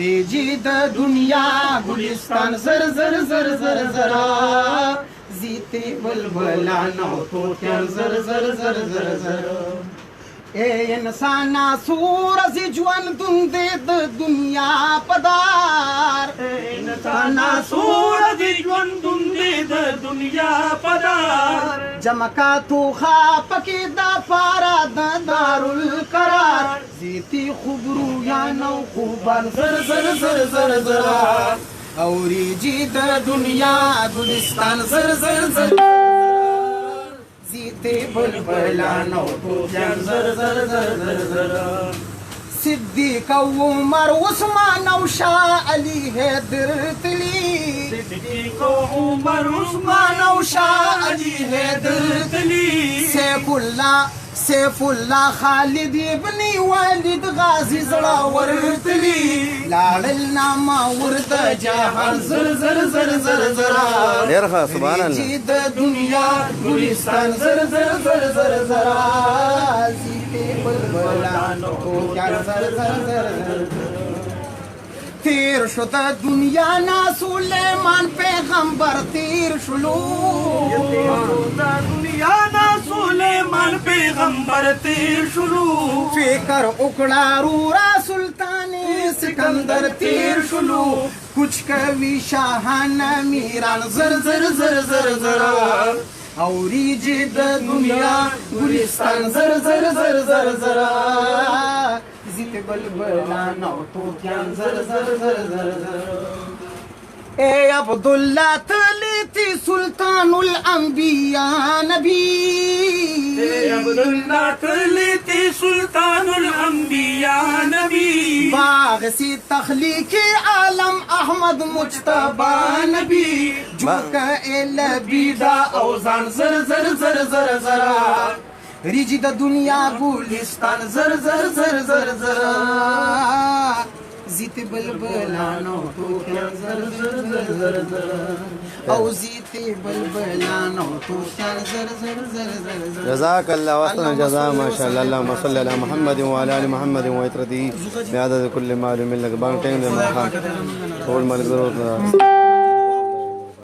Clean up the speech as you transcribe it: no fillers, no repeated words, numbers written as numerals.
ریجی د دنیا گلستان زر زر زر زر زرا زیتی بلبلانو توتیان زر زر زر زر زر اے انسانا سورج جوان دندے د دنیا پدار اے انسانا سورج جوان دندے د دنیا پدار جمکا تو خاپکی دا پارا دا دارالقرار زیتی خبرو یا نو خوبان زر زر زر زر زر اوری جی د دنیا گلستان زر زر زر زیتی بلبلانو توتیان زر زر زر زر زر صدیق عمر عثمان او شاہ علی حیدر تلی صدیق عمر عثمان او شاہ علی حیدر تلی سیف الله خالد ابن والد غازی زړه ورتلی لاړل نامه ورته جهان زر زر زر زر زر ډېر ښه سبحان الله چې د دنیا ګلستان زر زر زر زر زر زیته بلبلانو توتیان زر زر زر زر تیر شو د دنیا نا سلیمان پیغمبر تیر شلو دنیا نا سلیمان پیغمبر تیر شلو فکر اکڑا رورا سلطان سکندر تیر شلو کچھ کوي شاہان میران زر زر زر زر زر اوری جی د دنیا گلستان زر زر زر زر زر زیت بلبلانو توتیان زر زر زر زر زر اے عبداللہ تلیتی سلطان الانبیاء نبی اے عبداللہ تلیتی سلطان الانبیاء نبی باغ سی تخلیق عالم احمد مجتبی نبی جو کا لبیدا اوزان زر زر زر زر زر ریجی د دنیا گلستان زر زر زر زر زر زیت بلبلانو توتیان زر زر زر زر زر او زیت بلبلانو توتیان زر زر زر زر زر جزاك الله واحسن الجزاء ما شاء الله اللهم صل على محمد وعلى ال محمد وعترته بعدد كل معلوم لك بان ټینګ د مخه ټول ملګرو